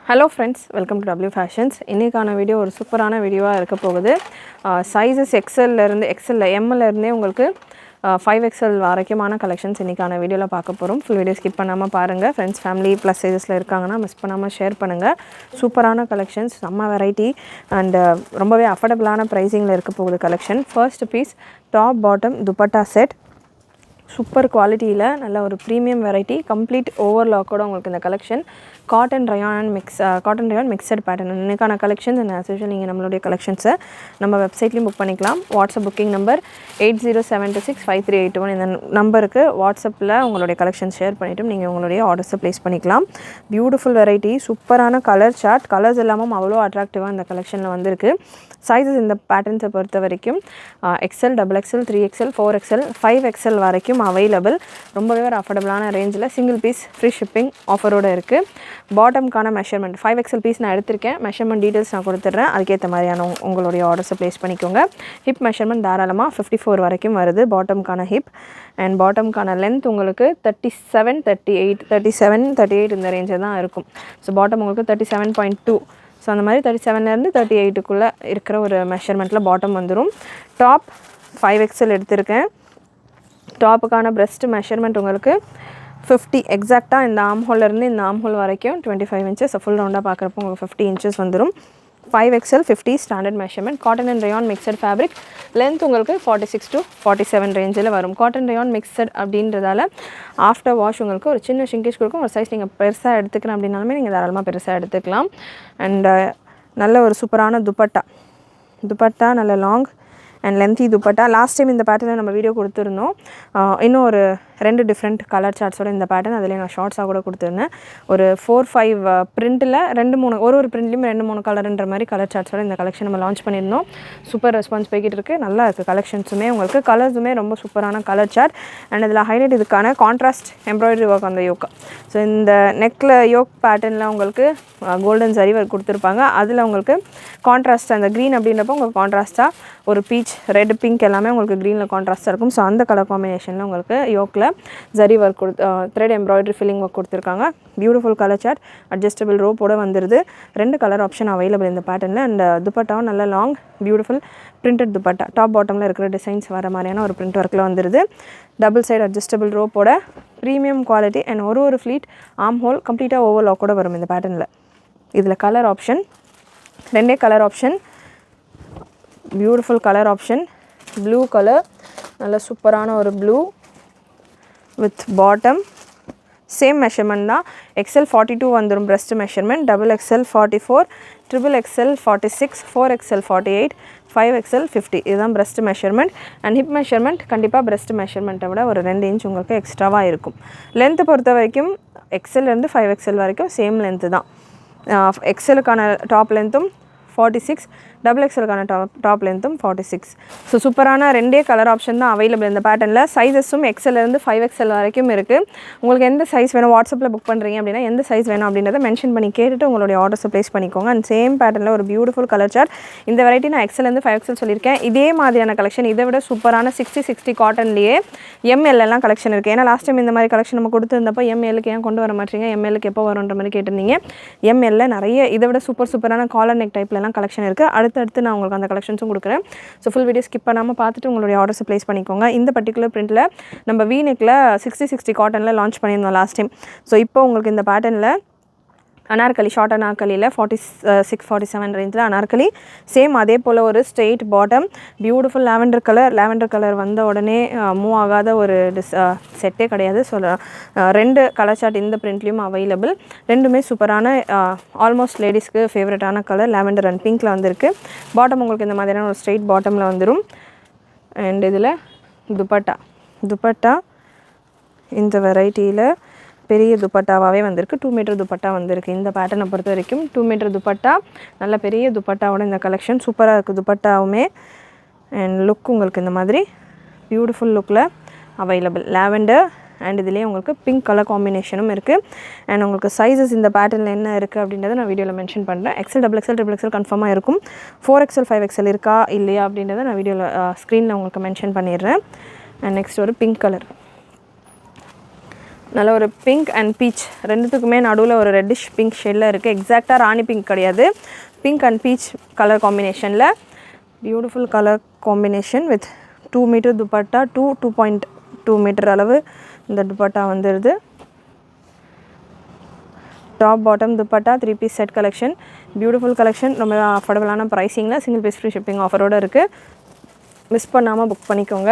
Hello friends, welcome to W Fashions. இன்னைக்கான video ஒரு சூப்பரான வீடியோவா இருக்க போகுது. சைஸஸ் XL ல இருந்து XL M ல இருந்தே உங்களுக்கு 5XL வரைக்குமான கலெக்ஷன்ஸ் இன்னைக்கான வீடியோல பார்க்க போறோம். ஃபுல் வீடியோ ஸ்கிப் பண்ணாம பாருங்க. ஃப்ரெண்ட்ஸ் ஃபேமிலி ப்ளஸ் சைஸஸ்ல இருக்காங்கன்னா மிஸ் பண்ணாம ஷேர் பண்ணுங்க. சூப்பரான கலெக்ஷன்ஸ், செம்ம வெரைட்டி அண்ட் ரொம்பவே அஃபோர்டபிளான பிரைசிங்ல இருக்க போகுது collection. First piece top bottom dupatta set. Super குவாலிட்டியில் நல்ல ஒரு ப்ரீமியம் வெரைட்டி, கம்ப்ளீட் ஓவர்லாக்கோட உங்களுக்கு இந்த collection. Cotton rayon mixed pattern இன்னைக்கான கலெக்ஷன்ஸ். அண்ட் ஆஸ் யூஷுவல் நீங்கள் நம்மளுடைய கலெக்ஷன்ஸை நம்ம வெப்சைட்லேயும் புக் பண்ணிக்கலாம். WhatsApp booking number 8072653881. இந்த நம்பருக்கு வாட்ஸ்அப்பில் உங்களுடைய கலெக்ஷன்ஸ் ஷேர் பண்ணிவிட்டு நீங்கள் உங்களுடைய ஆர்டர்ஸை ப்ளேஸ் பண்ணிக்கலாம். பியூட்டிஃபுல் வெரைட்டி, சூப்பரான கலர் சார்ட், கலர்ஸ் எல்லாமும் அவ்வளோ அட்ராக்டிவாக இந்த கலெக்ஷனில் வந்திருக்கு. சைஸஸ் இந்த பேட்டர்ன்ஸை பொறுத்த வரைக்கும் XL, XXL, 3XL, 4XL, 5XL வரைக்கும் அவைலபிள். ரொம்பவே ஒரு அஃபோர்டபுளான ரேஞ்சில் சிங்கிள் பீஸ் ஃப்ரீ ஷிப்பிங் ஆஃபரோடு இருக்குது. பாட்டம்கான மெஷர்மெண்ட் 5XL பீஸ் நான் எடுத்திருக்கேன். மெஷர்மெண்ட் டீட்டெயில்ஸ் நான் கொடுத்துட்றேன். அதுக்கேற்ற மாதிரியான உங்களுடைய ஆர்டர்ஸை ப்ளேஸ் பண்ணிக்கோங்க. ஹிப் மெஷர்மெண்ட் தாராளமாக 54 வரைக்கும் வருது பாட்டம்கான ஹிப். அண்ட் பாட்டம்கான லென்த் உங்களுக்கு 37, 38 இந்த ரேஞ்சில் தான் இருக்கும். ஸோ பாட்டம் உங்களுக்கு 37.2. ஸோ அந்த மாதிரி 37லேருந்து 38க்குள்ளே இருக்கிற ஒரு மெஷர்மெண்ட்டில் பாட்டம் வந்துடும். டாப் 5XL எடுத்திருக்கேன். டாப்புக்கான பிரஸ்ட் மெஷர்மெண்ட் உங்களுக்கு 50 எக்ஸாக்டாக இந்த ஆம்ஹோல்லேருந்து இந்த ஆம்ஹோல் வரைக்கும் 25 இன்ச்சஸ். ஃபுல் ரவுண்டாக பார்க்குறப்போ உங்களுக்கு 50 இன்ச்சஸ் வந்துடும். 5XL 50 standard measurement. Cotton and rayon mixed fabric. Length உங்களுக்கு 46 to 47 ரேஞ்சில் வரும். காட்டன் ரயான் மிக்சட் அப்படின்றதால ஆஃப்டர் வாஷ் உங்களுக்கு ஒரு சின்ன ஷிங்கேஜ் கொடுக்கும். ஒரு சைஸ் நீங்கள் பெருசாக எடுத்துக்கிறேன் அப்படின்னாலுமே நீங்கள் தாராளமாக பெருசாக எடுத்துக்கலாம். அண்ட் நல்ல ஒரு சூப்பரான துப்பட்டா நல்ல long and lengthy dupatta. Last time இந்த பேட்டர்னில் நம்ம வீடியோ கொடுத்துருந்தோம். இன்னும் ஒரு 2 டிஃப்ரெண்ட் கலர் சார்ட்ஸோட இந்த பேட்டர்ன் அதில் நான் ஷார்ட்ஸாக கூட கொடுத்துருந்தேன். ஒரு 4-5 பிரிண்ட்டில் 2-3 ஒரு பிரிண்ட்லேயும் 2-3 கலருன்ற மாதிரி கலர் சார்ட்ஸோட இந்த கலெக்ஷன் நம்ம லான்ச் பண்ணியிருந்தோம். சூப்பர் ரெஸ்பான்ஸ் போய்கிட்டு இருக்குது. நல்லா இருக்குது கலெக்ஷன்ஸுமே. உங்களுக்கு கலர்ஸுமே ரொம்ப சூப்பரான கலர் சார்ட். அண்ட் இதில் ஹைலைட் இதுக்கான கான்ட்ராஸ்ட் எம்ப்ராய்டரி ஒர்க் அந்த யோக்கா. ஸோ இந்த நெக்கில் யோக் பேட்டர்னில் உங்களுக்கு கோல்டன் சரி ஒர்க் கொடுத்துருப்பாங்க. அதில் உங்களுக்கு கான்ட்ராஸ்ட் அந்த க்ரீன் அப்படின்றப்போ உங்களுக்கு கான்ட்ராஸ்ட்டாக ஒரு பீச், ரெட், பிங்க் எல்லாமே உங்களுக்கு க்ரீனில் கான்ட்ராஸ்ட்டாக இருக்கும். ஸோ அந்த கலர் காம்பினேஷனில் உங்களுக்கு யோக்கில் zari work thread embroidery filling work கொடுத்துருக்காங்க. Beautiful colour chart. அட்ஜஸ்டபிள் ரோப்போட வந்துடுது. 2 கலர் ஆப்ஷன் அவைலபிள் இந்த பேட்டர்னில். அண்ட் துப்பட்டாவும் நல்ல long beautiful printed dupatta. Top பாட்டமில் இருக்கிற டிசைன்ஸ் வர மாதிரியான ஒரு பிரிண்ட் ஒர்க்கில் வந்துடுது. டபுள் சைடு அட்ஜஸ்டபிள் ரோப்போட ப்ரீமியம் குவாலிட்டி. அண்ட் ஒரு ஃப்ளீட் ஆம் ஹோல் கம்ப்ளீட்டாக ஓவர்லாக்கோட வரும் இந்த பேட்டர்னில். இதில் colour option 2 colour option. Beautiful colour option. Blue colour, நல்ல சூப்பரான ஒரு blue with bottom. Same measurement தான். XL 42 வந்துடும் breast measurement. XXL 44, XXL 46, 4XL 48, 5XL 50. இதுதான் breast measurement. And hip measurement கண்டிப்பாக பிரஸ்ட் மெஷர்மெண்ட்டை விட ஒரு 2 இன்ச் உங்களுக்கு எக்ஸ்ட்ராவாக இருக்கும். லென்த்து பொறுத்த வரைக்கும் XLலேருந்து 5XL வரைக்கும் சேம் லென்த்து தான். XLக்கான டாப் லென்த்தும் 46, XXLக்கான டாப் லென்த்தும் 46. ஸோ சூப்பரான 2 கலர் ஆப்ஷன் தான் அவைலபிள் இந்த பேட்டர்னில். சைஸஸும் XLலேருந்து 5XL வரைக்கும் இருக்குது. உங்களுக்கு எந்த சைஸ் வேணும், வாட்ஸ்அப்பில் புக் பண்ணுறீங்க அப்படின்னா எந்த சைஸ் வேணும் அப்படின்றத மென்ஷன் பண்ணி கேட்டுட்டு உங்களுடைய ஆர்டர்ஸை ப்ளேஸ் பண்ணிக்கோங்க. அண்ட் சேம் பேட்டர்னில் ஒரு பியூட்டிஃபுல் கலர் சார்ட். இந்த வெரைட்டி நான் XLலேருந்து 5XL சொல்லியிருக்கேன். இதே மாதிரியான கலெக்ஷன் இதை விட சூப்பரான 60 காட்டன்லேயே MLலாம் கலெக்ஷன் இருக்குது. ஏன்னா லாஸ்ட் டைம் இந்த மாதிரி கலெக்ஷன் நம்ம கொடுத்துருந்தப்போ MLக்கு ஏன் கொண்டு வர மாட்டீங்க, MLக்கு எப்போ வரும்ன்ற மாதிரி கேட்டிருந்தீங்க. MLல நிறைய இதை விட சூப்பரான காலர் நெக் டைப்லலாம் கலெக்ஷன் இருக்குது. அடுத்து நான் உங்களுக்கு அந்த கலெக்ஷன்ஸும் கொடுக்குறேன். ஸோ ஃபுல் வீடியோ ஸ்கிப் பண்ணாமல் பார்த்துட்டு உங்களுடைய ஆர்டர்ஸை ப்ளேஸ் பண்ணிக்கோங்க. இந்த பர்டிகுலர் பிரிண்ட்டில் நம்ம V-நெக்கில் 60 காட்டனில் லான்ச் பண்ணியிருந்தோம் லாஸ்ட் டைம். ஸோ இப்போ உங்களுக்கு இந்த பேட்டர்னில் அனார்கலி, ஷார்ட் அனார்கலியில் 46-47 ரேஞ்சில் அனார்கலி. சேம் அதே போல் ஒரு straight bottom. Beautiful lavender colour வந்த உடனே மூவ் ஆகாத ஒரு செட்டே கிடையாது. ஸோ 2 கலர் சார்ட் இந்த பிரிண்ட்லேயும் அவைலபிள். ரெண்டுமே சூப்பரான ஆல்மோஸ்ட் லேடிஸ்க்கு ஃபேவரட்டான கலர் லாவெண்டர் அண்ட் பிங்க்கில் வந்திருக்கு. பாட்டம் உங்களுக்கு இந்த மாதிரியான ஒரு ஸ்ட்ரெயிட் பாட்டமில் வந்துடும். அண்ட் இதில் துப்பட்டா இந்த வெரைட்டியில் பெரிய துப்பட்டாவாகவே வந்திருக்கு. 2 மீட்டர் துப்பட்டா வந்திருக்கு. இந்த பேட்டர்னை பொறுத்த வரைக்கும் 2 மீட்டர் துப்பட்டா, நல்ல பெரிய துப்பட்டாவோட இந்த கலெக்ஷன் சூப்பராக இருக்குது. துப்பட்டாவுமே அண்ட் லுக் உங்களுக்கு இந்த மாதிரி பியூட்டிஃபுல் லுக்கில் அவைலபிள். லாவெண்டர் அண்ட் இதுலேயே உங்களுக்கு பிங்க் கலர் காம்பினேஷனும் இருக்குது. அண்ட் உங்களுக்கு சைஸஸ் இந்த பேட்டர்னில் என்ன இருக்குது அப்படின்றத நான் வீடியோவில் மென்ஷன் பண்ணுறேன். XL, XXL கன்ஃபார்மாக இருக்கும். 4XL 5XL இருக்கா இல்லையா அப்படின்றத நான் வீடியோவில் ஸ்க்ரீனில் உங்களுக்கு மென்ஷன் பண்ணிடுறேன். அண்ட் நெக்ஸ்ட் ஒரு பிங்க் கலர், நல்ல ஒரு பிங்க் அண்ட் பீச் ரெண்டுத்துக்குமே நடுவில் ஒரு ரெட்டிஷ் பிங்க் ஷேடில் இருக்குது. எக்ஸாக்டாக ராணி பிங்க் கிடையாது, பிங்க் அண்ட் பீச் கலர் காம்பினேஷனில் beautiful colour combination with 2 metre dupatta, 2.2 metre அளவு இந்த துப்பட்டா வந்துடுது. Top bottom dupatta 3 piece set collection, beautiful collection, ரொம்ப அஃபோர்டபுளான ப்ரைஸிங்கில் சிங்கிள் பீஸ் ஃப்ரீ ஷிப்பிங் ஆஃபரோடு இருக்குது. மிஸ் பண்ணாமல் புக் பண்ணிக்கோங்க.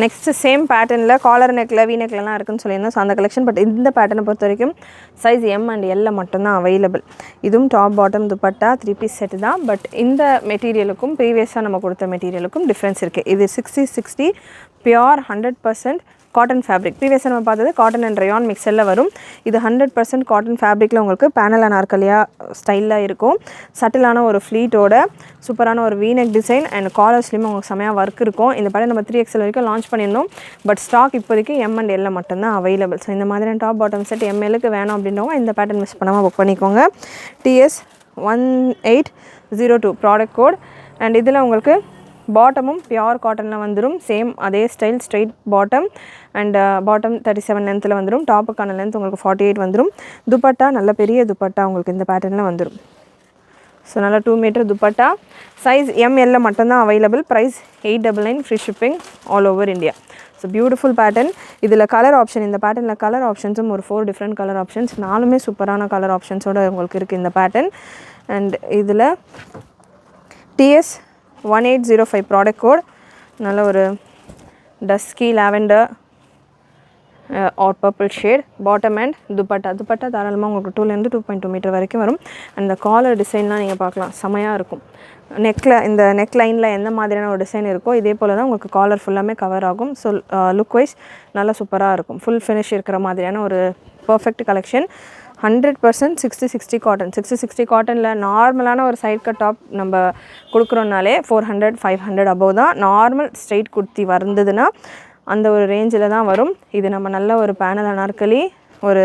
நெக்ஸ்ட்டு சேம் பேட்டர்னில் காலர் நெக்கில் வி நெக்லலாம் இருக்குதுன்னு சொல்லியிருந்தோம். ஸோ அந்த கலெக்ஷன், பட் இந்த பேட்டர்னை பொறுத்த வரைக்கும் சைஸ் M அண்ட் L மட்டும்தான் அவைலபிள். இதுவும் top bottom dupatta 3 piece set தான். பட் இந்த மெட்டீரியலுக்கும் ப்ரீவியஸாக நம்ம கொடுத்த மெட்டீரியலுக்கும் டிஃப்ரென்ஸ் இருக்குது. இது 60/60 பியோர் 100% காட்டன் ஃபேப்ரிக். ப்ரீவியஸாக நம்ம பார்த்தது காட்டன் அண்ட் ரயான் மிக்சரில் வரும். இது 100% காட்டன் ஃபேப்ரிக்கில் உங்களுக்கு பேனல் அனார்கலியா ஸ்டைலில் இருக்கும். சட்டிலான ஒரு ஃப்ளீட்டோட சூப்பரான ஒரு வீனெக் டிசைன் அண்ட் காலர்ஸ்லேயும் உங்களுக்கு செமையாக ஒர்க் இருக்கும். இந்த படம் நம்ம 3XL வரைக்கும் லான்ச் பண்ணியிருந்தோம். பட் ஸ்டாக் இப்போதைக்கு M அண்ட் L மட்டும்தான் அவைலபிள். ஸோ இந்த மாதிரியான டாப் பாட்டம் செட் MLக்கு வேணும் அப்படின்றவங்க இந்த பேட்டர்ன் மிஸ் பண்ணாமல் புக் பண்ணிக்கோங்க. TS 1802 product code. அண்ட் இதில் உங்களுக்கு பாட்டமும் பியோர் காட்டனில் வந்துடும். சேம் அதே style straight bottom and bottom 37 லென்த்தில் வந்துடும். டாப்புக்கான லென்த் உங்களுக்கு 48 வந்துடும். துப்பட்டா நல்ல பெரிய துப்பட்டா உங்களுக்கு இந்த பேட்டர்னில் வந்துடும். ஸோ நல்லா 2 மீட்டர் துப்பட்டா, சைஸ் ML மட்டும்தான் available. Price 899 free shipping all over India. So beautiful pattern. இதில் கலர் ஆப்ஷன், இந்த பேட்டர்னில் கலர் ஆப்ஷன்ஸும் ஒரு 4 டிஃப்ரெண்ட் கலர் ஆப்ஷன்ஸ், 4மே சூப்பரான கலர் ஆப்ஷன்ஸோடு உங்களுக்கு இருக்குது இந்த பேட்டர்ன். அண்ட் இதில் TS 1805 ப்ராடக்ட் கோட். நல்ல ஒரு dusky lavender or purple shade bottom and dupatta தாராளமாக உங்களுக்கு 2லேருந்து 2.2 மீட்டர் வரைக்கும் வரும். அந்த காலர் டிசைன்லாம் நீங்கள் பார்க்கலாம், செமையாக இருக்கும். நெக்கில் இந்த நெக் லைனில் எந்த மாதிரியான ஒரு டிசைன் இருக்கோ இதே போல் தான் உங்களுக்கு காலர் ஃபுல்லாமே கவர் ஆகும். ஸோ லுக் வைஸ் நல்லா சூப்பராக இருக்கும். ஃபுல் ஃபினிஷ் இருக்கிற மாதிரியான ஒரு பர்ஃபெக்ட் கலெக்ஷன். 100% 60/60 காட்டன். 60/60 காட்டனில் நார்மலான ஒரு சைட் கட் டாப் நம்ம கொடுக்குறோன்னாலே 400-500 அபோவ் தான். நார்மல் ஸ்ட்ரெயிட் குர்த்தி வந்ததுன்னா அந்த ஒரு ரேஞ்சில் தான் வரும். இது நம்ம நல்ல ஒரு பேனல் அனார்கலி, ஒரு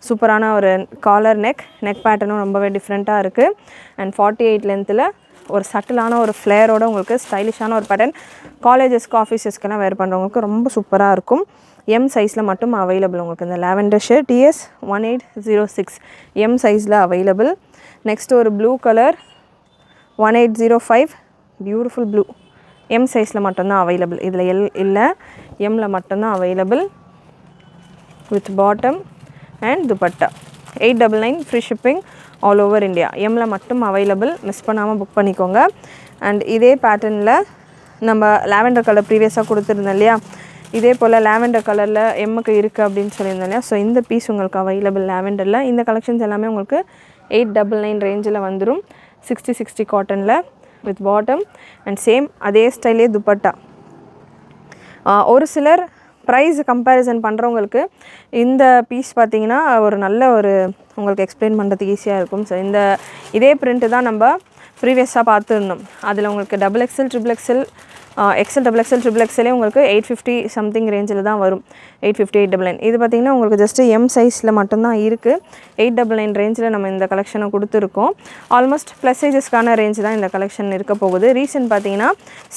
சூப்பரான ஒரு காலர் நெக் பேட்டர்னும் ரொம்பவே டிஃப்ரெண்ட்டாக இருக்குது. அண்ட் 48 லென்த்தில் ஒரு சட்டிலான ஒரு ஃப்ளேரோட உங்களுக்கு ஸ்டைலிஷான ஒரு பேட்டர்ன். காலேஜஸ்க்கு ஆஃபீஸஸ்க்கெல்லாம் வேர் பண்ணுறவங்களுக்கு ரொம்ப சூப்பராக இருக்கும். M சைஸில் மட்டும் அவைலபிள் உங்களுக்கு இந்த லாவெண்டர் ஷேட். TS 1806 M சைஸில் அவைலபிள். நெக்ஸ்ட் ஒரு blue colour 1805 beautiful blue. M சைஸில் மட்டும்தான் அவைலபிள். இதில் L இல்லை, Mல மட்டும்தான் available with bottom and dupatta. 899 free shipping all over India. Mல மட்டும் அவைலபிள். மிஸ் பண்ணாமல் புக் பண்ணிக்கோங்க. அண்ட் இதே பேட்டர்னில் நம்ம லாவெண்டர் கலர் ப்ரீவியஸாக கொடுத்துருந்தோம் இல்லையா, இதே போல் லாவெண்டர் கலரில் எம்முக்கு இருக்குது அப்படின்னு சொல்லியிருந்தோம் இல்லையா. ஸோ இந்த பீஸ் உங்களுக்கு அவைலபிள் லாவெண்டரில். இந்த கலெக்ஷன்ஸ் எல்லாமே உங்களுக்கு 899 ரேஞ்சில் வந்துடும். 60/60 காட்டனில் வித் பாட்டம் அண்ட் சேம் அதே ஸ்டைலே துப்பட்டா. ஒரு சிலர் ப்ரைஸ் கம்பேரிசன் பண்ணுறவங்களுக்கு இந்த பீஸ் பார்த்திங்கன்னா ஒரு நல்ல ஒரு உங்களுக்கு எக்ஸ்பிளைன் பண்ணுறதுக்கு ஈஸியாக இருக்கும். ஸோ இதே பிரிண்ட்டு தான் நம்ம ப்ரீவியஸாக பார்த்துருந்தோம். அதில் உங்களுக்கு XXL, XXXL, XXL உங்களுக்கு 850 சம்திங் ரேஞ்சில் தான் வரும். 850, 899. இது பார்த்திங்கன்னா உங்களுக்கு ஜஸ்ட்டு M சைஸில் மட்டும்தான் இருக்குது. 899 ரேஞ்சில் நம்ம இந்த கலெக்ஷனை கொடுத்துருக்கோம். ஆல்மோஸ்ட் ப்ளஸ் சைஸஸ்க்கான ரேஞ்ச் தான் இந்த கலெக்ஷன் இருக்க போகுது. ரீசன் பார்த்திங்கன்னா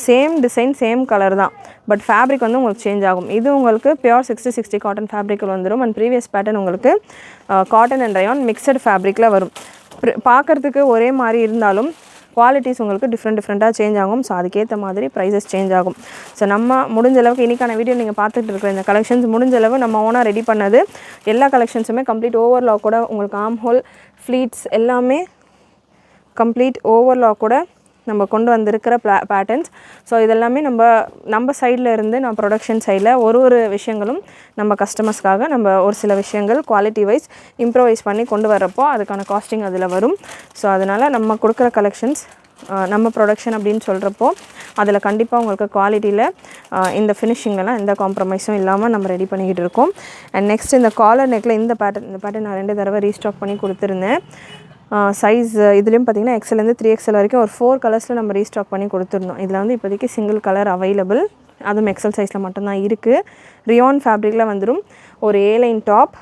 சேம் டிசைன் சேம் கலர் தான், பட் ஃபேப்ரிக் வந்து உங்களுக்கு சேஞ்ச் ஆகும். இது உங்களுக்கு பியோர் 60/60 காட்டன் ஃபேப்ரிக்கில் வந்துடும். அண்ட் ப்ரீவியஸ் பேட்டர்ன் உங்களுக்கு காட்டன் அண்ட் ரயான் மிக்சட் ஃபேப்ரிக்கில் வரும். பார்க்குறதுக்கு ஒரே மாதிரி இருந்தாலும் குவாலிட்டிஸ் உங்களுக்கு டிஃப்ரெண்ட்டாக சேஞ்ச் ஆகும். ஸோ அதுக்கேற்ற மாதிரி ப்ரைஸஸ் சேஞ்ச் ஆகும். ஸோ நம்ம முடிஞ்ச அளவுக்கு இன்றைக்கான வீடியோ நீங்கள் பார்த்துட்டு இருக்கிற இந்த கலெக்ஷன்ஸ் முடிஞ்ச அளவு நம்ம ஓனாக ரெடி பண்ணது. எல்லா கலெக்ஷன்ஸுமே கம்ப்ளீட் ஓவர்லாக் கூட உங்களுக்கு ஆம் ஹோல் ஃப்ளீட்ஸ் எல்லாமே கம்ப்ளீட் ஓவர்லாக் கூட நம்ம கொண்டு வந்திருக்கிற பேட்டர்ன்ஸ். ஸோ இதெல்லாமே நம்ம சைடில் இருந்து நான் ப்ரொடக்ஷன் சைடில் ஒரு விஷயங்களும் நம்ம கஸ்டமர்ஸ்க்காக நம்ம ஒரு சில விஷயங்கள் குவாலிட்டி வைஸ் இம்ப்ரூவைஸ் பண்ணி கொண்டு வரப்போ அதுக்கான காஸ்டிங் அதில் வரும். ஸோ அதனால் நம்ம கொடுக்குற கலெக்ஷன்ஸ் நம்ம ப்ரொடக்ஷன் அப்படின்னு சொல்கிறப்போ அதில் கண்டிப்பாக உங்களுக்கு குவாலிட்டியில் இந்த ஃபினிஷிங்லலாம் எந்த காம்ப்ரமைஸும் இல்லாமல் நம்ம ரெடி பண்ணிக்கிட்டு இருக்கோம். அண்ட் நெக்ஸ்ட் இந்த காலர் நெக்கில் இந்த பேட்டர்ன் நான் 2 தடவை ரீஸ்டாக் பண்ணி கொடுத்துருந்தேன். சைஸ் இதுலேயும் பார்த்திங்கன்னா XL-லேருந்து 3XL வரைக்கும் ஒரு 4 கலர்ஸில் நம்ம ரீஸ்டாக் பண்ணி கொடுத்துருந்தோம். இதில் வந்து இப்போதைக்கு சிங்கிள் கலர் அவைலபிள், அதுவும் XL சைஸில் மட்டும்தான் இருக்குது. ரியான் ஃபேப்ரிக்கில் வந்துடும். ஒரு A-லைன் டாப்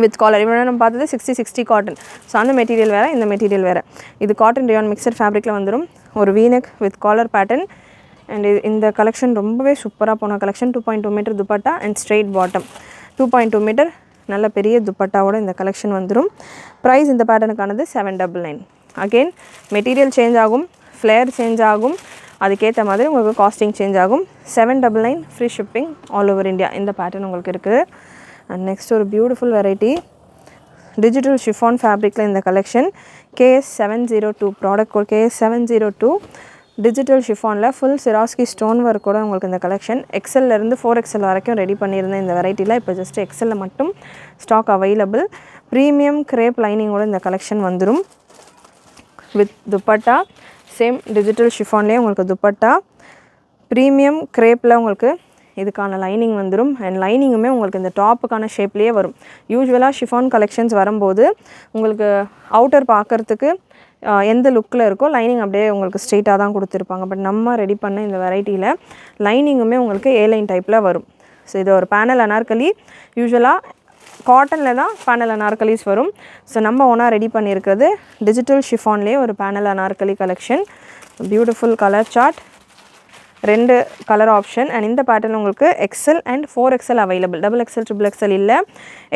வித் காலர். இவ்வளோ நம்ம பார்த்தது 60/60 காட்டன். ஸோ அந்த மெட்டீரியல் வேறு, இந்த மெட்டீரியல் வேறு. இது காட்டன் ரியான் மிக்சர் ஃபேப்ரிக்கில் வந்துடும். ஒரு V neck with collar pattern. And இந்த கலெக்ஷன் ரொம்பவே சூப்பராக போன collection. 2.2 metre dupatta and straight bottom. 2.2 metre நல்ல பெரிய துப்பட்டாவோட இந்த கலெக்ஷன் வந்துடும். ப்ரைஸ் இந்த பேட்டர்னுக்கானது 799. அகெயின் மெட்டீரியல் சேஞ்ச் ஆகும், ஃப்ளேர் சேஞ்ச் ஆகும், அதுக்கேற்ற மாதிரி உங்களுக்கு காஸ்டிங் சேஞ்ச் ஆகும். 799 free shipping all over India. இந்த பேட்டர்ன் உங்களுக்கு இருக்குது. அண்ட் நெக்ஸ்ட் ஒரு பியூட்டிஃபுல் வெரைட்டி டிஜிட்டல் ஷிஃபான் ஃபேப்ரிக்கில் இந்த collection. KS702 product code KS702 digital ஷிஃபானில் full Swarovski stone work கூட உங்களுக்கு இந்த கலெக்ஷன். எக்ஸல்லேருந்து 4XL வரைக்கும் ரெடி பண்ணியிருந்தேன் இந்த வெரைட்டியில். இப்போ ஜஸ்ட் எக்ஸலில் மட்டும் ஸ்டாக் அவைலபிள். ப்ரீமியம் கிரேப் லைனிங்கோட இந்த கலெக்ஷன் வந்துடும். வித் துப்பட்டா சேம் டிஜிட்டல் ஷிஃபான்லேயே உங்களுக்கு துப்பட்டா, ப்ரீமியம் கிரேப்பில் உங்களுக்கு இதுக்கான லைனிங் வந்துடும். அண்ட் லைனிங்குமே உங்களுக்கு இந்த டாப்புக்கான ஷேப்லேயே வரும். யூஸ்வலாக ஷிஃபான் கலெக்ஷன்ஸ் வரும்போது உங்களுக்கு அவுட்டர் பார்க்குறதுக்கு எந்த லுக்கில் இருக்கோ லைனிங் அப்படியே உங்களுக்கு ஸ்ட்ரெயிட்டாக தான் கொடுத்துருப்பாங்க. பட் நம்ம ரெடி பண்ண இந்த வெரைட்டியில் லைனிங்குமே உங்களுக்கு ஏலைன் டைப்பில் வரும். ஸோ இது ஒரு பேனல் அனார்கலி. யூஸ்வலாக காட்டனில் தான் பேனல் அனார்கலிஸ் வரும். ஸோ நம்ம ஒன்றா ரெடி பண்ணியிருக்கிறது டிஜிட்டல் ஷிஃபான்லேயே ஒரு panel anarkali collection. Beautiful colour chart, 2 colour option. And இந்த பேட்டர்ன் உங்களுக்கு XL and 4XL available. XXL XXL இல்லை,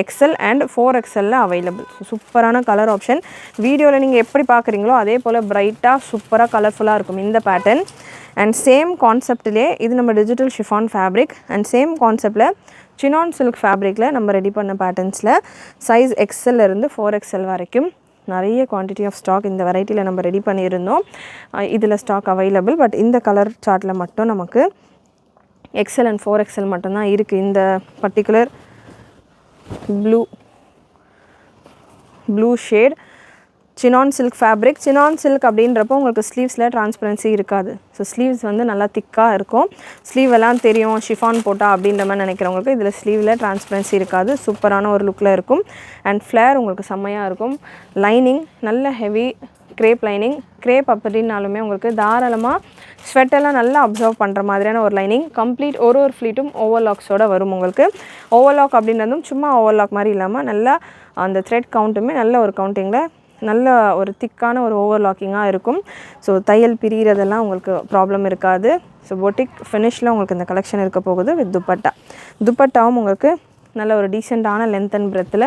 XL அண்ட் 4XL அவைலபிள். சூப்பரான கலர் ஆப்ஷன். வீடியோவில் நீங்கள் எப்படி பார்க்குறீங்களோ அதே போல் பிரைட்டாக சூப்பராக கலர்ஃபுல்லாக இருக்கும் இந்த பேட்டர்ன். அண்ட் சேம் கான்செப்ட்லேயே இது நம்ம digital chiffon fabric and same கான்செப்டில் சினான் சில்க் ஃபேப்ரிக்கில் நம்ம ரெடி பண்ண பேட்டர்ன்ஸில் சைஸ் XL இருந்து 4XL வரைக்கும் நிறைய குவான்டிட்டி ஆஃப் ஸ்டாக் இந்த வெரைட்டியில் நம்ம ரெடி பண்ணியிருந்தோம். இதில் ஸ்டாக் அவைலபிள். பட் இந்த கலர் சார்ட்டில் மட்டும் நமக்கு XL அண்ட் 4XL மட்டும்தான் இருக்குது. இந்த particular blue shade Sinan silk fabric. Sinan silk அப்படின்றப்போ உங்களுக்கு ஸ்லீவ்ஸில் டிரான்ஸ்பரன்சி இருக்காது. ஸோ ஸ்லீவ்ஸ் வந்து நல்லா திக்காக இருக்கும். ஸ்லீவ் எல்லாம் தெரியும் ஷிஃபான் போட்டால் அப்படின்ற மாதிரி நினைக்கிறவங்களுக்கு இதில் ஸ்லீவில் டிரான்ஸ்பரன்சி இருக்காது. சூப்பரான ஒரு லுக்கில் இருக்கும். அண்ட் ஃப்ளேர் உங்களுக்கு செம்மையாக இருக்கும். லைனிங் நல்ல ஹெவி கிரேப் லைனிங். கிரேப் அப்படின்னாலுமே உங்களுக்கு தாராளமாக ஸ்வெட்டெல்லாம் நல்லா அப்சர்வ் பண்ணுற மாதிரியான ஒரு லைனிங். கம்ப்ளீட் ஒரு ஃப்ளீட்டும் ஓவர்லாக்ஸோடு வரும் உங்களுக்கு. ஓவர்லாக் அப்படின்றதும் சும்மா ஓவர்லாக் மாதிரி இல்லாமல் நல்லா அந்த த்ரெட் கவுண்ட்டுமே நல்ல ஒரு கவுண்டிங்கில் நல்ல ஒரு திக்கான ஒரு ஓவர்லாக்கிங்காக இருக்கும். ஸோ தையல் பிரிகிறதெல்லாம் உங்களுக்கு ப்ராப்ளம் இருக்காது. ஸோ பொட்டிக் ஃபினிஷில் உங்களுக்கு இந்த கலெக்ஷன் இருக்க போகுது. வித் துப்பட்டாவும் உங்களுக்கு நல்ல ஒரு டீசெண்டான லென்த் அண்ட் பிரெத்தில்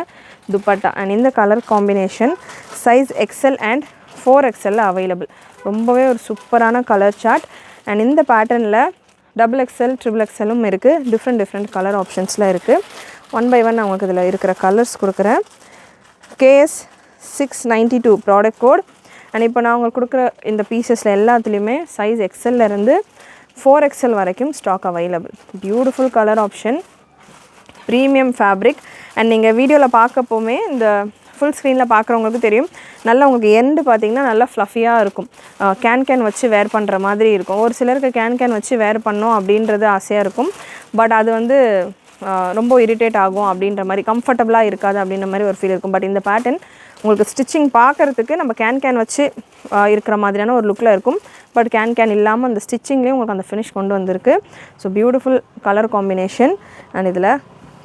துப்பட்டா. அண்ட் இந்த colour combination size XL and 4XL available. ரொம்பவே ஒரு சூப்பரான கலர் சார்ட். அண்ட் இந்த பேட்டர்னில் XXL XXLம் இருக்குது. டிஃப்ரெண்ட் கலர் ஆப்ஷன்ஸில் இருக்குது. 1 by 1 நான் உங்களுக்கு இதில் இருக்கிற கலர்ஸ் கொடுக்குறேன். KS692 product code. அண்ட் இப்போ நான் உங்களுக்கு கொடுக்குற இந்த பீசஸில் எல்லாத்துலேயுமே சைஸ் XL இருந்து 4XL வரைக்கும் stock available. Beautiful colour option, premium fabric. And நீங்கள் வீடியோவில் பார்க்கப்போமே இந்த ஃபுல் ஸ்க்ரீனில் பார்க்குறவங்களுக்கு தெரியும், நல்லா உங்களுக்கு எண்டு பார்த்திங்கன்னா நல்லா ஃப்ளஃபியாக இருக்கும். கேன் வச்சு வேர் பண்ணுற மாதிரி இருக்கும். ஒரு சிலருக்கு கேன் வச்சு வேர் பண்ணோம் அப்படின்றது ஆசையாக இருக்கும். பட் அது வந்து ரொம்ப இரிட்டேட் ஆகும் அப்படின்ற மாதிரி, கம்ஃபர்டபுளாக இருக்காது அப்படின்ற மாதிரி ஒரு ஃபீல் இருக்கும். பட் இந்த பேட்டர்ன் உங்களுக்கு ஸ்டிச்சிங் பார்க்குறதுக்கு நம்ம கேன் வச்சு இருக்கிற மாதிரியான ஒரு லுக்கில் இருக்கும். பட் கேன் இல்லாமல் அந்த ஸ்டிச்சிங்லேயும் உங்களுக்கு அந்த ஃபினிஷ் கொண்டு வந்திருக்கு. So beautiful colour combination. And இதில்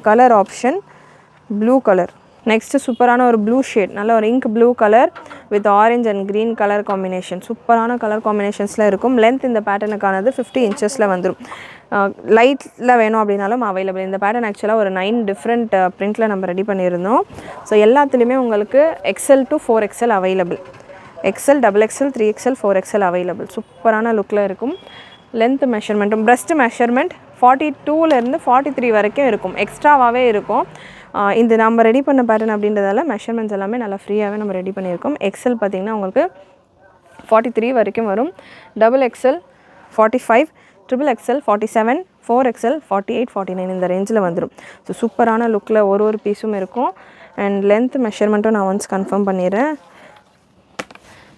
colour option blue colour. Next சூப்பரான ஒரு ப்ளூ ஷேட், நல்ல ஒரு ink blue colour with orange and green colour combination. சூப்பரான கலர் காம்பினேஷன்ஸில் இருக்கும். லென்த் இந்த பேட்டர்னுக்கானது 50 inches வந்துடும். லைட்டில் வேணும் அப்படின்னாலும் அவைலபிள். இந்த பேட்டர்ன் ஆக்சுவலாக ஒரு 9 டிஃப்ரெண்ட் பிரிண்டில் நம்ம ரெடி பண்ணியிருந்தோம். ஸோ எல்லாத்துலேயுமே உங்களுக்கு XL to 4XL available. XL, XXL, 3XL, 4XL available. சூப்பரான லுக்கில் இருக்கும். லென்த் மெஷர்மெண்ட்டும் பிரஸ்ட் மெஷர்மெண்ட் 42லேருந்து 43 வரைக்கும் இருக்கும். எக்ஸ்ட்ராவாகவே இருக்கும். இந்த நம்ம ரெடி பண்ண பேட்டர்ன் அப்படின்றதால மெஷர்மெண்ட்ஸ் எல்லாமே நல்லா ஃப்ரீயாகவே நம்ம ரெடி பண்ணியிருக்கோம். XL பார்த்திங்கன்னா உங்களுக்கு 43 வரைக்கும் வரும். XXL 45, XXL 47, 4XL 48, 49 இந்த ரேஞ்சில் வந்துடும். ஸோ சூப்பரான லுக்கில் ஒரு பீஸும் இருக்கும். அண்ட் லென்த் மெஷர்மெண்ட்டும் நான் ஒன்ஸ் கன்ஃபார்ம் பண்ணிடுறேன்.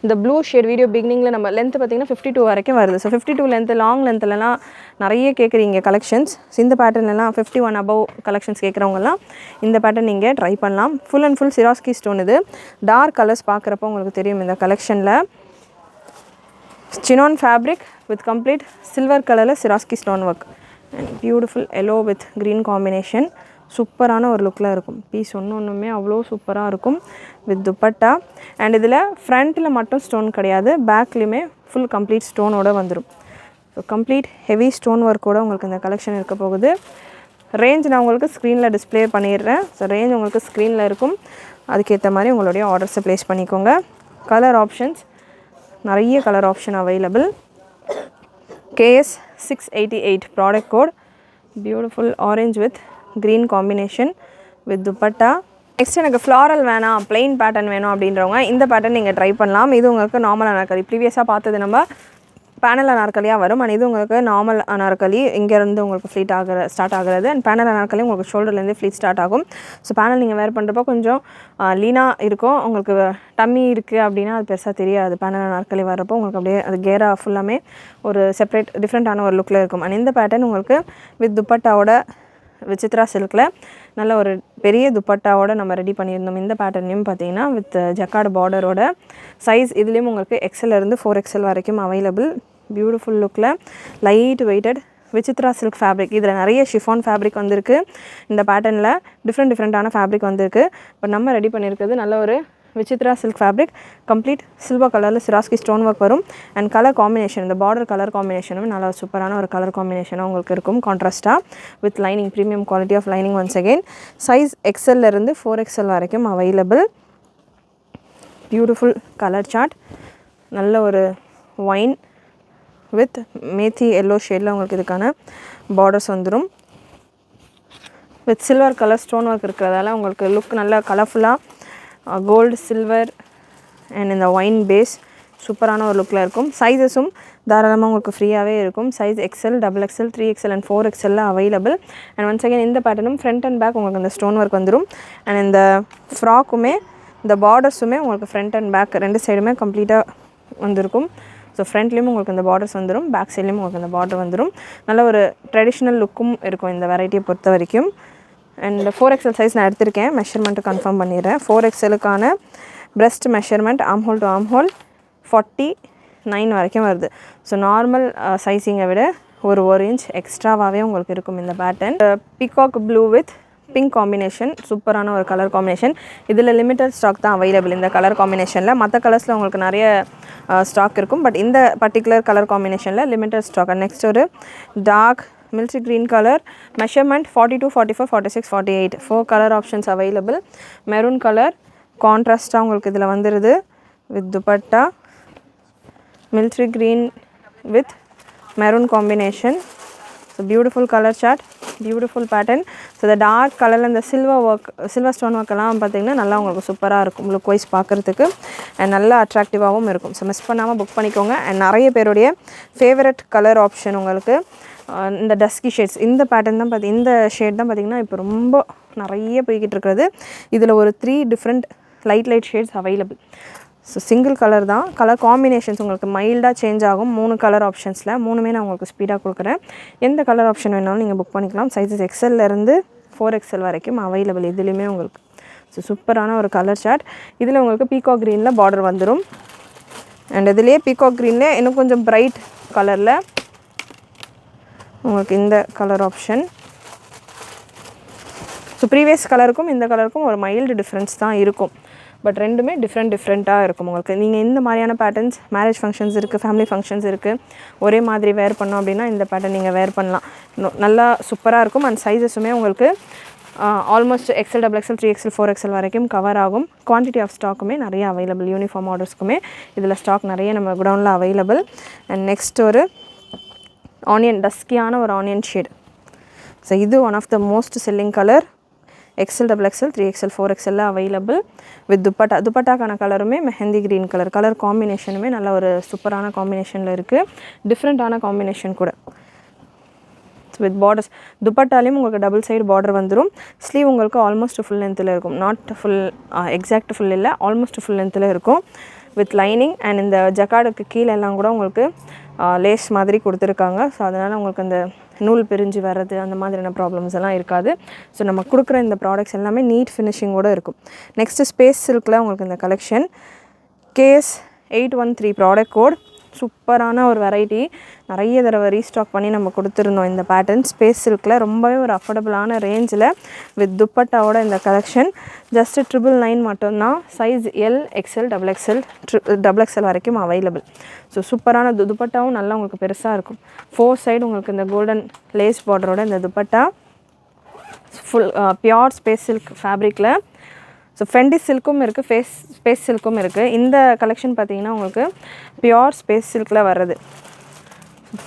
இந்த ப்ளூ ஷேட் வீடியோ பிகினிங்கில் நம்ம லென்த் பார்த்திங்கன்னா 52 வரைக்கும் வருது. ஸோ 52 லென்த்து, லாங் லென்த்துலலாம் நிறைய கேட்குறீங்க கலெக்ஷன்ஸ். இந்த பேட்டர்ன்லாம் 51 above கலெக்ஷன்ஸ் கேட்குறவங்கலாம் இந்த பேட்டர்ன் நீங்கள் ட்ரை பண்ணலாம். Full and full Swarovski stone. இது டார்க் கலர்ஸ் பார்க்குறப்போ உங்களுக்கு தெரியும். இந்த கலெக்ஷனில் chinon fabric with complete silver கலரில் Swarovski stone work and beautiful yellow with green combination. சூப்பரான ஒரு லுக்கில் இருக்கும். பீஸ் ஒன்றுமே அவ்வளோ சூப்பராக இருக்கும் வித் துப்பட்டா. அண்ட் இதில் ஃப்ரண்ட்டில் மட்டும் ஸ்டோன் கிடையாது, பேக்லேயுமே ஃபுல் கம்ப்ளீட் ஸ்டோனோடு வந்துடும். ஸோ கம்ப்ளீட் ஹெவி ஸ்டோன் ஒர்க்கோடு உங்களுக்கு இந்த கலெக்ஷன் இருக்க போகுது. ரேஞ்ச் நான் உங்களுக்கு ஸ்க்ரீனில் டிஸ்பிளே பண்ணிடுறேன். ஸோ ரேஞ்ச் உங்களுக்கு ஸ்க்ரீனில் இருக்கும். அதுக்கேற்ற மாதிரி உங்களுடைய ஆர்டர்ஸை ப்ளேஸ் பண்ணிக்கோங்க. கலர் ஆப்ஷன்ஸ் நிறைய colour option available. KS 688 product code. Beautiful orange with green combination with dupatta. Next எனக்கு ஃப்ளாரல் வேணாம், plain பேட்டர்ன் வேணும் அப்படின்றவங்க இந்த பேட்டர்ன் நீங்கள் ட்ரை பண்ணலாம். இது உங்களுக்கு நார்மல் அனார்கலி. ப்ரீவியஸாக பார்த்தது நம்ம பேனல் அனார்கலியாக வரும். அண்ட் இது உங்களுக்கு நார்மல் அனார்கலி. இங்கேருந்து உங்களுக்கு ஃப்ளீட் ஸ்டார்ட் ஆகிறது. அண்ட் பேனல் அனார்கலி உங்களுக்கு ஷோல்டர்லேருந்து ஃப்ளீட் ஸ்டார்ட் ஆகும். ஸோ பேனல் நீங்கள் வேர் பண்ணுறப்போ கொஞ்சம் லீனாக இருக்கும். உங்களுக்கு டம்மி இருக்குது அப்படின்னா அது பெருசாக தெரியாது. பேனல் அனார்கலி வரப்போ உங்களுக்கு அப்படியே அது கேரா ஃபுல்லாமே ஒரு செப்பரேட் டிஃப்ரெண்ட்டான ஒரு லுக்கில் இருக்கும். அண்ட் இந்த பேட்டர்ன் உங்களுக்கு வித் துப்பட்டாவோட விசித்ரா சில்கில் நல்ல ஒரு பெரிய துப்பட்டாவோட நம்ம ரெடி பண்ணியிருந்தோம். இந்த பேட்டர்னையும் பார்த்தீங்கன்னா வித் ஜக்கார்டு பார்டரோட. சைஸ் இதுலேயும் உங்களுக்கு XL-இருந்து 4XL வரைக்கும் அவைலபிள். பியூட்டிஃபுல் லுக்கில் light weighted Vichitra silk fabric. இதில் நிறைய ஷிஃபான் ஃபேப்ரிக் வந்திருக்கு. இந்த பேட்டர்னில் டிஃப்ரெண்ட்டான ஃபேப்ரிக் வந்திருக்கு. பட் நம்ம ரெடி பண்ணியிருக்கிறது நல்ல ஒரு Vichitra silk fabric. Complete silver கலரில் சிராஸ்கி ஸ்டோன் ஒர்க் வரும். அண்ட் கலர் காம்பினேஷன் இந்த பார்டர் கலர் காம்பினேஷனும் நல்ல சூப்பரான ஒரு கலர் காம்பினேஷனாக உங்களுக்கு இருக்கும். கான்ட்ராஸ்ட்டாக with lining, premium quality of lining. Once again size XL-இருந்து 4XL வரைக்கும் அவைலபிள். Beautiful colour chart. நல்ல ஒரு ஒயின் வித் மேத்தி எல்லோ ஷேடில் உங்களுக்கு இதுக்கான பார்டர்ஸ் வந்துடும். With silver colour stone work இருக்கிறதால உங்களுக்கு லுக் நல்லா கலர்ஃபுல்லாக கோல்டு, சில்வர் அண்ட் இந்த ஒயின் பேஸ் சூப்பரான ஒரு லுக்கில் இருக்கும். சைஸஸும் தாராளமாக உங்களுக்கு ஃப்ரீயாகவே இருக்கும். Size XL, XXL, 3XL and 4XL available. And once again இந்த பேட்டர்னும் ஃப்ரண்ட் அண்ட் பேக் உங்களுக்கு இந்த ஸ்டோன் ஒர்க் வந்துடும். அண்ட் இந்த ஃப்ராக்குமே இந்த பார்டர்ஸுமே உங்களுக்கு ஃப்ரண்ட் அண்ட் பேக் ரெண்டு சைடுமே கம்ப்ளீட்டாக வந்திருக்கும். ஸோ ஃப்ரண்ட்லேயும் உங்களுக்கு இந்த பார்டர்ஸ் வந்துடும், பேக் சைட்லேயும் உங்களுக்கு இந்த பார்டர் வந்துடும். நல்ல ஒரு ட்ரெடிஷ்னல் லுக்கும் இருக்கும் இந்த வெரைட்டியை பொறுத்த வரைக்கும். அண்ட் 4XL சைஸ் நான் எடுத்திருக்கேன். மெஷர்மெண்ட்டு கன்ஃபார்ம் பண்ணிடுறேன். 4XL-க்கான breast measurement armhole to armhole 49 வரைக்கும் வருது. ஸோ நார்மல் சைஸிங்கை விட ஒரு இன்ச் எக்ஸ்ட்ராவாகவே உங்களுக்கு இருக்கும் இந்த pattern. Peacock blue with pink combination. சூப்பரான ஒரு கலர் காம்பினேஷன். இதில் லிமிட்டட் ஸ்டாக் தான் அவைலபிள் இந்த கலர் காம்பினேஷனில். மற்ற கலர்ஸில் உங்களுக்கு நிறைய ஸ்டாக் இருக்கும். பட் இந்த பர்டிகுலர் கலர் காம்பினேஷனில் லிமிட்டட் ஸ்டாக். நெக்ஸ்ட் ஒரு dark military green color. Measurement 42, 44, 46, 48. 4 color options available. Maroon color contrast உங்களுக்கு இதில் வந்துருது with dupatta. Military green with maroon combination. So beautiful color chart, beautiful pattern. So the dark color and the silver work, silver stone work எல்லாம் பார்த்தீங்கன்னா நல்லா உங்களுக்கு சூப்பராக இருக்கும் look wise பார்க்குறதுக்கு. அண்ட் நல்லா அட்ராக்டிவாகவும் இருக்கும். ஸோ மிஸ் பண்ணாமல் புக் பண்ணிக்கோங்க. அண்ட் நிறைய பேருடைய ஃபேவரட் கலர் ஆப்ஷன் உங்களுக்கு இந்த டஸ்கி ஷேட்ஸ். இந்த பேட்டர்ன் தான் இந்த ஷேட் தான் பார்த்திங்கன்னா இப்போ ரொம்ப நிறைய போய்கிட்டு இருக்கிறது. இதில் ஒரு 3 different light shades available. So single colour தான். கலர் காம்பினேஷன்ஸ் உங்களுக்கு மைல்டாக சேஞ்ச் ஆகும். 3 கலர் ஆப்ஷன்ஸில் 3மே நான் உங்களுக்கு ஸ்பீடாக கொடுக்குறேன். எந்த கலர் ஆப்ஷன் வேணாலும் நீங்கள் புக் பண்ணிக்கலாம். சைஸஸ் XL-இருந்து 4XL வரைக்கும் அவைலபிள் இதுலேயுமே உங்களுக்கு. ஸோ சூப்பரான ஒரு கலர் சார்ட். இதில் உங்களுக்கு பீகாக் க்ரீனில் பார்டர் வந்துடும். அண்ட் இதுலேயே பீகாக் க்ரீனில் இன்னும் கொஞ்சம் பிரைட் கலரில் உங்களுக்கு இந்த கலர் ஆப்ஷன். ஸோ ப்ரீவியஸ் கலருக்கும் இந்த கலருக்கும் ஒரு மைல்டு டிஃப்ரென்ஸ் தான் இருக்கும். பட் ரெண்டுமே டிஃப்ரெண்ட்டாக இருக்கும் உங்களுக்கு. நீங்கள் இந்த மாதிரியான பேட்டர்ன்ஸ் மேரேஜ் ஃபங்க்ஷன்ஸ் இருக்குது, ஃபேமிலி ஃபங்க்ஷன்ஸ் இருக்குது, ஒரே மாதிரி வேர் பண்ணோம் அப்படின்னா இந்த பேட்டர்ன் நீங்கள் வேர் பண்ணலாம். நல்லா சூப்பராக இருக்கும். அண்ட் சைஸஸுமே உங்களுக்கு almost XL, XXL, 3XL, 4XL வரைக்கும் கவர் ஆகும். குவான்டிட்டி ஆஃப் ஸ்டாக்குமே நிறைய அவைலபிள். யூனிஃபார்ம் ஆர்டர்ஸ்க்குமே இதில் ஸ்டாக் நிறைய நம்ம குடவுனில் அவைலபிள். அண்ட் நெக்ஸ்ட் ஒரு ஆனியன், டஸ்கியான ஒரு ஆனியன் ஷேட். ஸோ இது one of the most selling colour. XL, XXL, 3XL, 4XL available with dupatta. துப்பட்டாக்கான கலருமே மெஹந்தி க்ரீன் கலர். கலர் காம்பினேஷனுமே நல்ல ஒரு சூப்பரான காம்பினேஷனில் இருக்குது. டிஃப்ரெண்ட்டான காம்பினேஷன் கூட வித் பார்டர்ஸ். துப்பட்டாலையும் உங்களுக்கு டபுள் சைடு பார்டர் வந்துடும். ஸ்லீவ் உங்களுக்கு ஆல்மோஸ்ட் ஃபுல் லென்த்தில் இருக்கும். நாட் ஃபுல் எக்ஸாக்ட் ஃபுல் இல்லை, ஆல்மோஸ்ட் ஃபுல் லென்த்தில் இருக்கும் வித் லைனிங். அண்ட் இந்த ஜக்கார்டுக்கு கீழே எல்லாம் கூட உங்களுக்கு லேஸ் மாதிரி கொடுத்துருக்காங்க. ஸோ அதனால் உங்களுக்கு அந்த நூல் பிரிஞ்சு வர்றது அந்த மாதிரியான ப்ராப்ளம்ஸ் எல்லாம் இருக்காது. ஸோ நம்ம கொடுக்குற இந்த ப்ராடக்ட்ஸ் எல்லாமே நீட் ஃபினிஷிங்கோடு இருக்கும். நெக்ஸ்ட்டு ஸ்பேஸ் சில்கில் உங்களுக்கு இந்த கலெக்ஷன் KS 813 ப்ராடக்ட் கோட். சூப்பரான ஒரு வெரைட்டி. நிறைய தடவை ரீஸ்டாக் பண்ணி நம்ம கொடுத்துருந்தோம் இந்த பேட்டர்ன். ஸ்பேஸ் சில்கில் ரொம்பவே ஒரு அஃபோர்டபுளான ரேஞ்சில் வித் துப்பட்டாவோட இந்த கலெக்ஷன். ஜஸ்ட்டு 999 மட்டும்தான். Size L, XL, double XL வரைக்கும் அவைலபிள். ஸோ சூப்பரான துப்பட்டாவும் நல்லா உங்களுக்கு பெருசாக இருக்கும். 4 சைடு உங்களுக்கு இந்த கோல்டன் லேஸ் பார்டரோட இந்த dupatta full pure space silk ஃபேப்ரிக்கில். ஸோ ஃபெண்டி சில்க்கும் இருக்குது, ஸ்பேஸ் சில்க்கும் இருக்குது. இந்த கலெக்ஷன் பார்த்திங்கன்னா உங்களுக்கு பியோர் ஸ்பேஸ் சில்கில் வர்றது.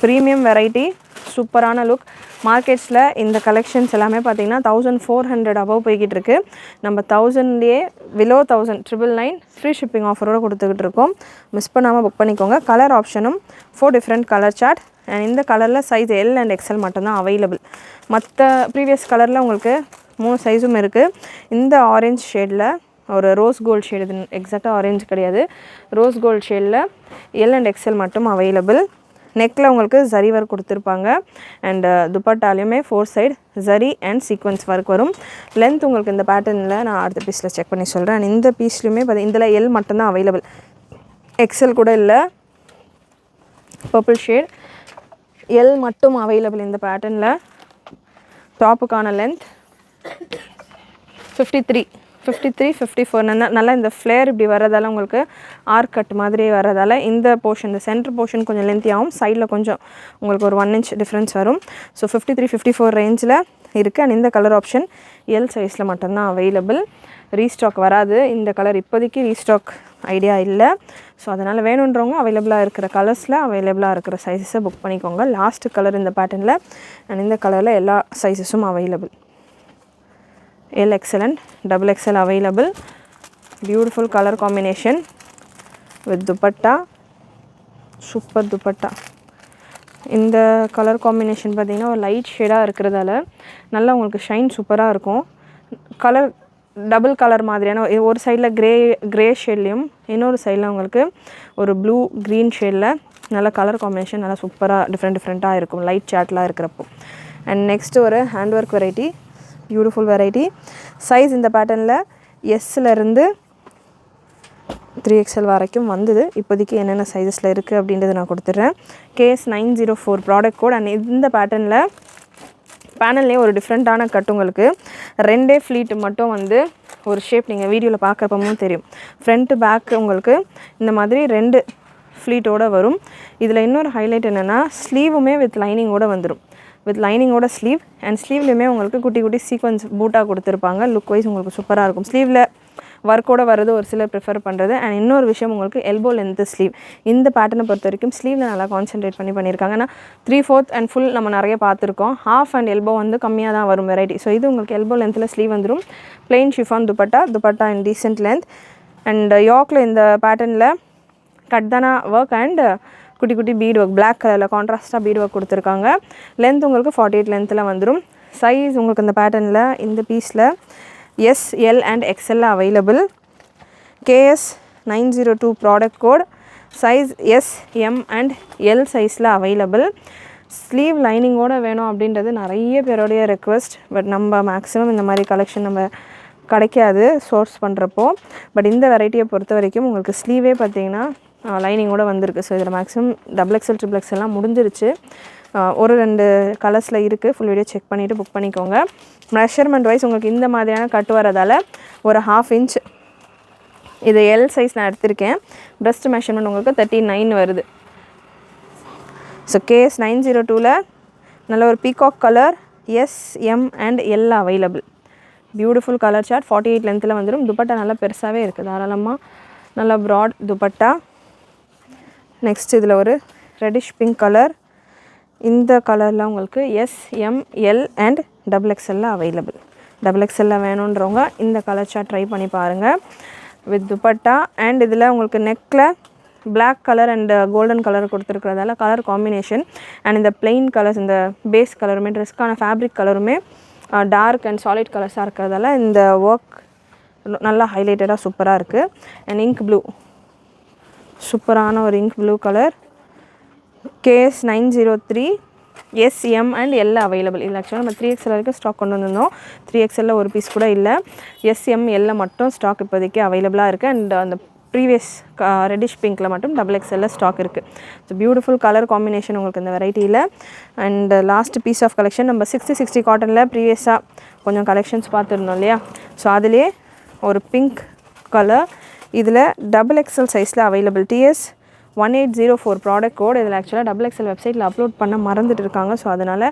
ப்ரீமியம் வெரைட்டி, சூப்பரான லுக். மார்க்கெட்ஸில் இந்த கலெக்ஷன்ஸ் எல்லாமே பார்த்திங்கன்னா 1400 அபவ் போய்கிட்டு இருக்குது. நம்ம 1000லேயே விலோ 1000 999 ஃப்ரீ ஷிப்பிங் ஆஃபரோடு கொடுத்துக்கிட்டு இருக்கோம். மிஸ் பண்ணாமல் புக் பண்ணிக்கோங்க. கலர் ஆப்ஷனும் 4 டிஃப்ரெண்ட் கலர் சார்ட். அண்ட் இந்த கலரில் சைஸ் எல் அண்ட் எக்ஸ்எல் மட்டும்தான் அவைலபிள். மற்ற ப்ரீவியஸ் கலரில் உங்களுக்கு 3 சைஸும் இருக்குது. இந்த ஆரஞ்ச் ஷேடில் ஒரு ரோஸ் கோல்டு ஷேடு, இது எக்ஸாக்டாக ஆரஞ்சு கிடையாது, ரோஸ் கோல்டு ஷேடில் எல் அண்ட் எக்ஸ்எல் மட்டும் அவைலபிள். நெக்கில் உங்களுக்கு ஜரி ஒர்க் கொடுத்துருப்பாங்க. அண்ட் துப்பட்டாலையுமே 4 side zari and sequins work வரும். லென்த் உங்களுக்கு இந்த பேட்டர்னில் நான் அடுத்த பீஸில் செக் பண்ணி சொல்கிறேன். அண்ட் இந்த பீஸ்லையுமே இதில் எல் மட்டும்தான் அவைலபிள், எக்ஸ்எல் கூட இல்லை. பர்பிள் ஷேட், எல் மட்டும் அவைலபிள் இந்த பேட்டர்னில். டாப்புக்கான லென்த் 53, 54. நல்லா இந்த ஃப்ளேர் இப்படி வர்றதால உங்களுக்கு ஆர்க் கட் மாதிரியே வர்றதால இந்த போர்ஷன், இந்த சென்டர் போர்ஷன் கொஞ்சம் லென்த்தியாகவும் சைடில் கொஞ்சம் உங்களுக்கு ஒரு 1 inch டிஃப்ரென்ஸ் வரும். ஸோ 53, 54 ரேஞ்சில் இருக்குது. அண்ட் இந்த கலர் ஆப்ஷன் எல் சைஸில் மட்டும்தான் அவைலபிள். ரீஸ்டாக் வராது இந்த கலர், இப்போதைக்கு ரீஸ்டாக் ஐடியா இல்லை. ஸோ அதனால் வேணுன்றவங்க அவைலபிளாக இருக்கிற கலர்ஸில் அவைலபிளாக இருக்கிற சைஸஸை புக் பண்ணிக்கோங்க. லாஸ்ட்டு கலர் இந்த பேட்டர்னில். அண்ட் இந்த கலரில் எல்லா சைஸஸும் available. L, XL and double XL available. Beautiful colour combination with dupatta, super dupatta. இந்த கலர் காம்பினேஷன் பார்த்திங்கன்னா ஒரு லைட் ஷேடாக இருக்கிறதால நல்லா உங்களுக்கு ஷைன் சூப்பராக இருக்கும். கலர் டபுள் கலர் மாதிரியான ஒரு சைடில் கிரே ஷேட்லேயும் இன்னொரு சைடில் உங்களுக்கு ஒரு ப்ளூ க்ரீன் ஷேடில் நல்ல கலர் காம்பினேஷன் நல்லா சூப்பராக டிஃப்ரெண்ட்டாக இருக்கும் லைட் சார்ட்லாம் இருக்கிறப்போ. அண்ட் நெக்ஸ்ட்டு ஒரு hand work variety, beautiful variety. Size இந்த பேட்டர்னில் எஸ்லேருந்து 3XL வரைக்கும் வந்தது. இப்போதைக்கு என்னென்ன சைஸஸில் இருக்குது அப்படின்றத நான் கொடுத்துட்றேன். KS 904 product code. அண்ட் இந்த பேட்டர்னில் பேனல்லே ஒரு டிஃப்ரெண்ட்டான கட் உங்களுக்கு 2 ஃப்ளீட் மட்டும் ஒரு ஷேப் நீங்கள் வீடியோவில் பார்க்குறப்பமும் தெரியும். ஃப்ரண்ட்டு பேக் உங்களுக்கு இந்த மாதிரி 2 ஃப்ளீட்டோடு வரும். இதில் இன்னொரு ஹைலைட் என்னென்னா ஸ்லீவுமே வித் லைனிங்கோடு வந்துடும். வித் லைனிங்கோட ஸ்லீவ் அண்ட் ஸ்லீவ்லேயுமே உங்களுக்கு குட்டி குட்டி சீக்வன்ஸ் பூட்டாக கொடுத்துருப்பாங்க. லுக் வைஸ் உங்களுக்கு சூப்பராக இருக்கும். ஸ்லீவில் ஒர்க்கோடு வர்றது ஒரு சிலர் ப்ரிஃபர் பண்ணுறது. அண்ட் இன்னொரு விஷயம் உங்களுக்கு எல்போ லென்த்து ஸ்லீவ். இந்த பேட்டர்னை பொறுத்த வரைக்கும் ஸ்லீவில் நல்லா கான்சென்ட்ரேட் பண்ணியிருக்காங்க. ஏன்னா 3/4 அண்ட் ஃபுல் நம்ம நிறைய பார்த்துருக்கோம். ஹாஃப் அண்ட் எல்போ கம்மியாக தான் வரும் வெரைட்டி. ஸோ இது உங்களுக்கு எல்போ லென்த்தில் ஸ்லீவ் வந்துடும். Plain chiffon dupatta and decent length. And யாக்கில் இந்த பேட்டர்னில் கட்தானா ஒர்க் அண்ட் குட்டி குட்டி பீட் ஒர்க், பிளாக் கலரில் கான்ட்ராஸ்ட்டாக பீட் ஒர்க் கொடுத்துருக்காங்க. லென்த் உங்களுக்கு 48 லென்த்தில் வந்துடும். சைஸ் உங்களுக்கு இந்த பேட்டர்னில் இந்த பீஸில் S, L and XL available. KS 902 product code. Size S, M and L சைஸில் அவைலபிள். ஸ்லீவ் லைனிங்கோடு வேணும் அப்படின்றது நிறைய பேருடைய ரெக்வஸ்ட். பட் நம்ம மேக்ஸிமம் இந்த மாதிரி கலெக்ஷன் நம்ம கிடைக்காது சோர்ஸ் பண்ணுறப்போ. பட் இந்த வெரைட்டியை பொறுத்த வரைக்கும் உங்களுக்கு ஸ்லீவே பார்த்திங்கன்னா லைனிங்கோடு வந்திருக்கு. ஸோ இதில் மேக்ஸிமம் XXL, XXLலாம் முடிஞ்சிருச்சு. ஒரு 2 கலர்ஸில் இருக்குது. ஃபுல் வீடியோ செக் பண்ணிவிட்டு புக் பண்ணிக்கோங்க. மெஷர்மெண்ட் வைஸ் உங்களுக்கு இந்த மாதிரியான கட்டு வரதால் ஒரு 1/2 inch இது எல் சைஸ் நான் எடுத்திருக்கேன். ப்ரெஸ்ட் மெஷர்மெண்ட் உங்களுக்கு 39 வருது. ஸோ KS 902ல் நல்ல ஒரு peacock colour S, M and L available. Beautiful colour chart. 48 லென்த்தில் வந்துடும். துப்பட்டா நல்லா பெருசாகவே இருக்குது, தாராளமாக நல்லா ப்ராட் துப்பட்டா. நெக்ஸ்ட் இதில் ஒரு ரெட்டிஷ் பிங்க் கலர். இந்த கலரில் உங்களுக்கு S, M, L and XXL available. XXL வேணுன்றவங்க இந்த கலர் சார்ட் ட்ரை பண்ணி பாருங்கள் வித் துப்பட்டா. அண்ட் இதில் உங்களுக்கு நெக்கில் black colour and golden colour கொடுத்துருக்கிறதால கலர் காம்பினேஷன் அண்ட் இந்த பிளெயின் கலர்ஸ், இந்த பேஸ் கலருமே ட்ரெஸ்க்கான ஃபேப்ரிக் கலருமே டார்க் அண்ட் சாலிட் கலர்ஸாக இருக்கிறதால இந்த ஒர்க் நல்லா ஹைலைட்டடாக சூப்பராக இருக்குது. அண்ட் இங்க் ப்ளூ, சூப்பரான ஒரு ink blue colour. KS 903 S, M and L available. இல்லை ஆக்சுவலாக நம்ம 3XL வரைக்கும் ஸ்டாக் கொண்டு வந்திருந்தோம். 3XL ஒரு பீஸ் கூட இல்லை. எஸ், எம், எல்ல மட்டும் ஸ்டாக் இப்போதைக்கு அவைலபிளாக இருக்குது. அண்ட் அந்த ப்ரீவியஸ் ரெட்டிஷ் பிங்க்கில் மட்டும் XXL ஸ்டாக் இருக்குது. ஸோ பியூட்டிஃபுல் கலர் காம்பினேஷன் உங்களுக்கு இந்த வெரைட்டியில். And last piece of collection நம்ம 60/60 காட்டனில் ப்ரீவியஸாக கொஞ்சம் கலெக்ஷன்ஸ் பார்த்துருந்தோம் இல்லையா. ஸோ அதிலே ஒரு பிங்க் கலர் இதில் XXL சைஸில் அவைலபிள். TS 1804 product code. இதில் ஆக்சுவலாக XXL வெப்சைட்டில் அப்லோட் பண்ண மறந்துட்டு இருக்காங்க. ஸோ அதனால்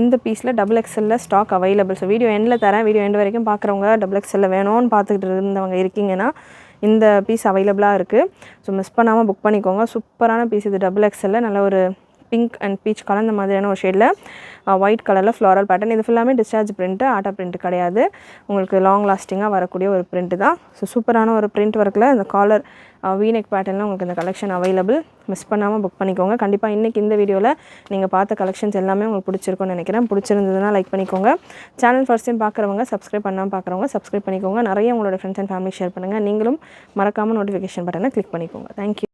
இந்த பீஸில் XXL stock available. So video எண்டில் தரேன். வீடியோ எண்டு வரைக்கும் பார்க்குறவங்க XXL வேணும்னு பார்த்துக்கிட்டு இருந்தவங்க இருக்கீங்கன்னா இந்த பீஸ் அவைலபிளாக இருக்குது. ஸோ மிஸ் பண்ணாமல் புக் பண்ணிக்கோங்க. சூப்பரான பீஸ் இது. XXL நல்ல ஒரு பிங்க் அண்ட் பீச் கலந்த மாதிரியான ஒரு ஷேடில் ஒயிட் கலரில் ஃப்ளாரல் பேட்டர்ன். இது ஃபுல்லாமே டிஸ்சார்ஜ் பிரிண்ட்டு, ஆட்டா பிரிண்ட் கிடையாது. உங்களுக்கு லாங் லாஸ்டிங்காக வரக்கூடிய ஒரு பிரிண்ட் தான். ஸோ சூப்பரான ஒரு பிரிண்ட் ஒர்க்கில் இந்த காலர் வீநெக் பேட்டர்னில் உங்களுக்கு இந்த கலெக்ஷன் அவைலபிள். மிஸ் பண்ணாமல் புக் பண்ணிக்கோங்க. கண்டிப்பாக இன்றைக்கி இந்த வீடியோவில் நீங்கள் பார்த்த கலெக்ஷன்ஸ் எல்லாமே உங்களுக்கு பிடிச்சிருக்கும்னு நினைக்கிறேன். பிடிச்சிருந்ததுன்னா லைக் பண்ணிக்கோங்க. சேனல் ஃபர்ஸ்ட் டைம் பார்க்குறவங்க, சப்ஸ்கிரைப் பண்ணாமல் பார்க்குறவங்க சப்ஸ்கிரைப் பண்ணிக்கோங்க. நிறைய உங்களோட ஃப்ரெண்ட்ஸ் அண்ட் ஃபேமிலி ஷேர் பண்ணுங்கள். நீங்களும் மறக்காமல் நோட்டிஃபிகேஷன் பட்டனை கிளிக் பண்ணிக்கோங்க. தேங்க்யூ.